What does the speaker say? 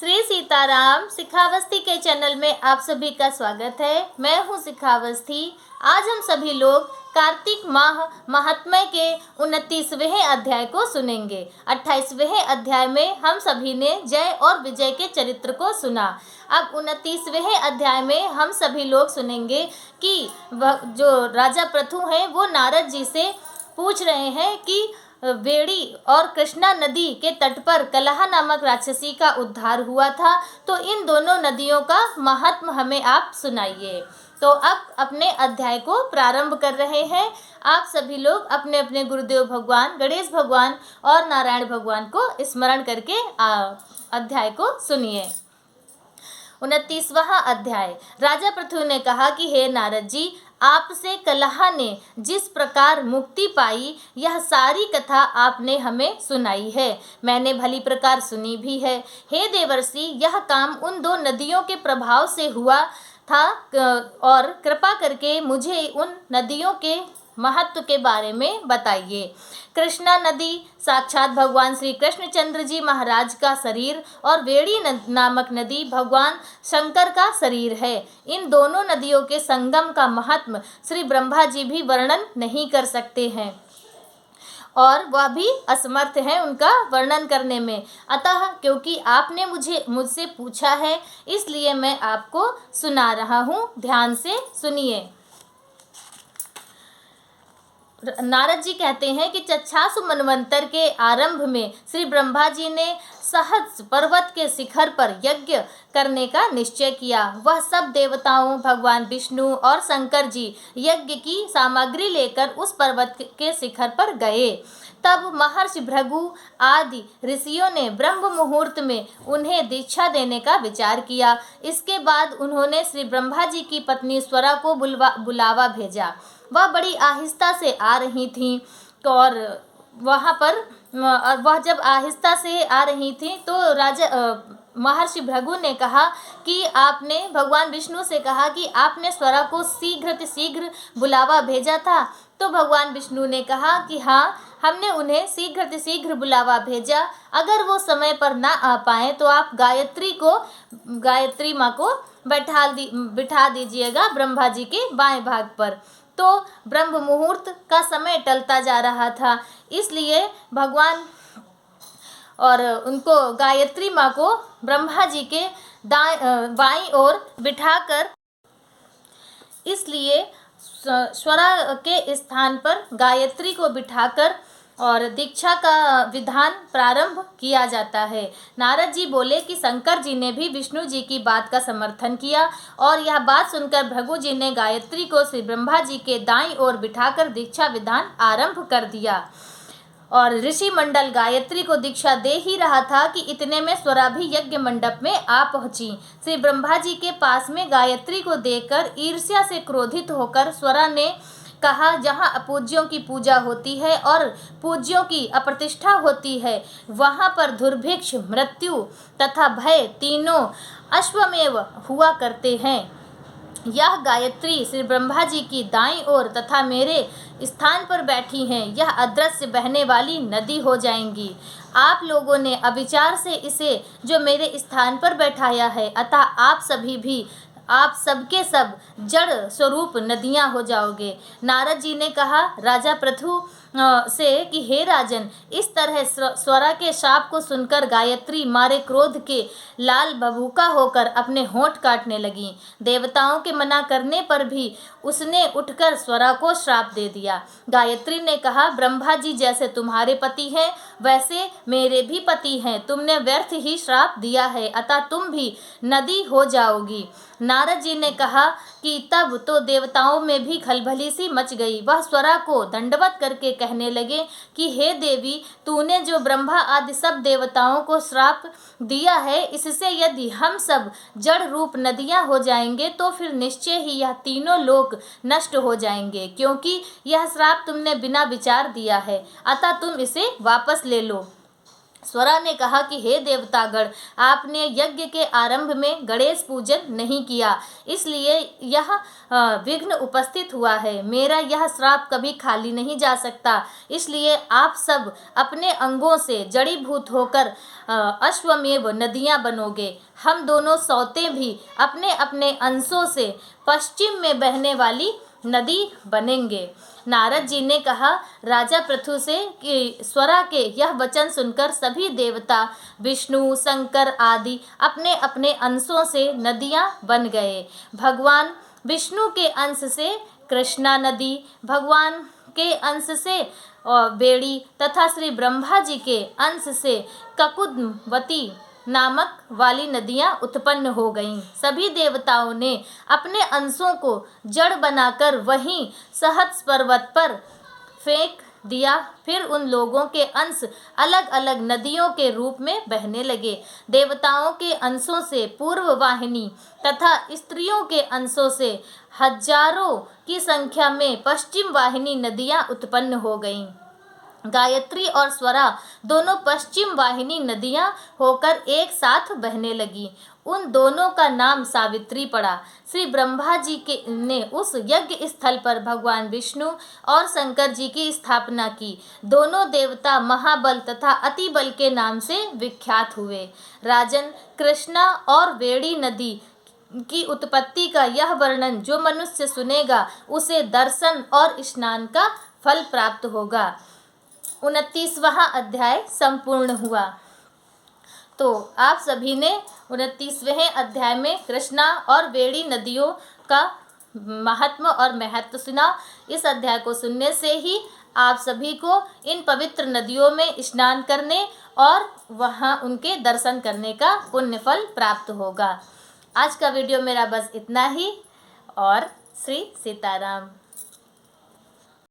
श्री सीताराम शिखावस्थी के चैनल में आप सभी का स्वागत है। मैं हूं शिखावस्थी। आज हम सभी लोग कार्तिक माह महात्म्य के 29वें अध्याय को सुनेंगे। 28वें अध्याय में हम सभी ने जय और विजय के चरित्र को सुना। अब 29वें अध्याय में हम सभी लोग सुनेंगे कि जो राजा पृथु हैं वो नारद जी से पूछ रहे हैं कि वेड़ी और कृष्णा नदी के तट पर कलहा नामक राक्षसी का उद्धार हुआ था, तो इन दोनों नदियों का महात्म हमें आप सुनाइए। तो अब अपने अध्याय को प्रारंभ कर रहे हैं। आप सभी लोग अपने अपने गुरुदेव भगवान गणेश भगवान और नारायण भगवान को स्मरण करके अध्याय को सुनिए। 29वां अध्याय। राजा पृथु ने कहा कि हे नारद जी, आपसे कलहा ने जिस प्रकार मुक्ति पाई यह सारी कथा आपने हमें सुनाई है, मैंने भली प्रकार सुनी भी है। हे देवर्षि, यह काम उन दो नदियों के प्रभाव से हुआ था और कृपा करके मुझे उन नदियों के महत्व के बारे में बताइए। कृष्णा नदी साक्षात भगवान श्री कृष्णचंद्र जी महाराज का शरीर और वेड़ी नामक नदी भगवान शंकर का शरीर है। इन दोनों नदियों के संगम का महत्व श्री ब्रह्मा जी भी वर्णन नहीं कर सकते हैं और वह भी असमर्थ हैं उनका वर्णन करने में। अतः क्योंकि आपने मुझसे पूछा है, इसलिए मैं आपको सुना रहा हूँ। ध्यान से सुनिए। नारद जी कहते हैं कि चक्षासु मनवंतर के आरंभ में श्री ब्रह्मा जी ने सहस्र पर्वत के शिखर पर यज्ञ करने का निश्चय किया। वह सब देवताओं, भगवान विष्णु और शंकर जी यज्ञ की सामग्री लेकर उस पर्वत के शिखर पर गए। तब महर्षि भृगु आदि ऋषियों ने ब्रह्म मुहूर्त में उन्हें दीक्षा देने का विचार किया। इसके बाद उन्होंने श्री ब्रह्मा जी की पत्नी स्वरा को बुलावा भेजा। वह बड़ी आहिस्ता से आ रही थीं और वहाँ पर वह जब आहिस्ता से आ रही थी तो राजा महर्षि भृगु ने कहा कि आपने भगवान विष्णु से कहा कि आपने स्वरा को शीघ्र बुलावा भेजा था। तो भगवान विष्णु ने कहा कि हाँ, हमने उन्हें शीघ्र बुलावा भेजा। अगर वो समय पर ना आ पाए तो आप गायत्री माँ को बिठा दीजिएगा ब्रह्मा जी के बाएं भाग पर। तो ब्रह्म मुहूर्त का समय टलता जा रहा था, इसलिए भगवान और उनको गायत्री माँ को ब्रह्मा जी के बाईं ओर बिठाकर, इसलिए स्वरा के स्थान पर गायत्री को बिठाकर और दीक्षा का विधान प्रारंभ किया जाता है। नारद जी बोले कि शंकर जी ने भी विष्णु जी की बात का समर्थन किया और यह बात सुनकर भृगु जी ने गायत्री को श्री ब्रह्मा जी के दाईं ओर बिठाकर दीक्षा विधान आरंभ कर दिया। और ऋषि मंडल गायत्री को दीक्षा दे ही रहा था कि इतने में स्वरा भी यज्ञ मंडप में आ पहुंची। श्री ब्रह्मा जी के पास में गायत्री को देखकर ईर्ष्या से क्रोधित होकर स्वरा ने कहा, जहाँ अपूज्यों की पूजा होती है और पूज्यों की अप्रतिष्ठा होती है, वहाँ पर दुर्भिक्ष, मृत्यु तथा भय तीनों अश्वमेव हुआ करते हैं। यह गायत्री श्री ब्रह्मा जी की दाईं ओर तथा मेरे स्थान पर बैठी हैं। यह अदृश्य बहने वाली नदी हो जाएंगी। आप लोगों ने अविचार से इसे जो मेरे स्थान पर बैठाया है, अतः आप सबके सब जड़ स्वरूप नदियां हो जाओगे। नारद जी ने कहा राजा पृथु से कि हे राजन, इस तरह स्वरा के शाप को सुनकर गायत्री मारे क्रोध के लाल बबूका होकर अपने होंठ काटने लगी। देवताओं के मना करने पर भी उसने उठकर स्वरा को श्राप दे दिया। गायत्री ने कहा, ब्रह्मा जी जैसे तुम्हारे पति हैं वैसे मेरे भी पति हैं। तुमने व्यर्थ ही श्राप दिया है, अतः तुम भी नदी हो जाओगी। नारद जी ने कहा कि तब तो देवताओं में भी खलबली सी मच गई। वह स्वरा को दंडवत करके कहने लगे कि हे देवी, तूने जो ब्रह्मा आदि सब देवताओं को श्राप दिया है, इससे यदि हम सब जड़ रूप नदियां हो जाएंगे तो फिर निश्चय ही यह तीनों लोक नष्ट हो जाएंगे, क्योंकि यह श्राप तुमने बिना विचार दिया है, अतः तुम इसे वापस ले लो। स्वरा ने कहा कि हे देवतागण, आपने यज्ञ के आरंभ में गणेश पूजन नहीं किया, इसलिए यह विघ्न उपस्थित हुआ है। मेरा यह श्राप कभी खाली नहीं जा सकता, इसलिए आप सब अपने अंगों से जड़ीभूत होकर अश्वमेव नदियां बनोगे। हम दोनों सौते भी अपने अपने अंशों से पश्चिम में बहने वाली नदी बनेंगे। नारद जी ने कहा राजा पृथु से कि स्वरा के यह वचन सुनकर सभी देवता विष्णु, शंकर आदि अपने अपने अंशों से नदियां बन गए। भगवान विष्णु के अंश से कृष्णा नदी, भगवान के अंश से बेड़ी तथा श्री ब्रह्मा जी के अंश से ककुदवती नामक वाली नदियां उत्पन्न हो गईं। सभी देवताओं ने अपने अंशों को जड़ बनाकर वहीं सहस्र पर्वत पर फेंक दिया। फिर उन लोगों के अंश अलग अलग नदियों के रूप में बहने लगे। देवताओं के अंशों से पूर्व वाहिनी तथा स्त्रियों के अंशों से हजारों की संख्या में पश्चिम वाहिनी नदियां उत्पन्न हो गईं। गायत्री और स्वरा दोनों पश्चिम वाहिनी नदियां होकर एक साथ बहने लगी। उन दोनों का नाम सावित्री पड़ा। श्री ब्रह्मा जी ने उस यज्ञ स्थल पर भगवान विष्णु और शंकर जी की स्थापना की। दोनों देवता महाबल तथा अति बल के नाम से विख्यात हुए। राजन, कृष्णा और वेड़ी नदी की उत्पत्ति का यह वर्णन जो मनुष्य सुनेगा उसे दर्शन और स्नान का फल प्राप्त होगा। 29वां अध्याय संपूर्ण हुआ। तो आप सभी ने 29वें अध्याय में कृष्णा और वेड़ी नदियों का महात्म और महत्व सुना। इस अध्याय को सुनने से ही आप सभी को इन पवित्र नदियों में स्नान करने और वहां उनके दर्शन करने का पुण्य फल प्राप्त होगा। आज का वीडियो मेरा बस इतना ही और श्री सीताराम।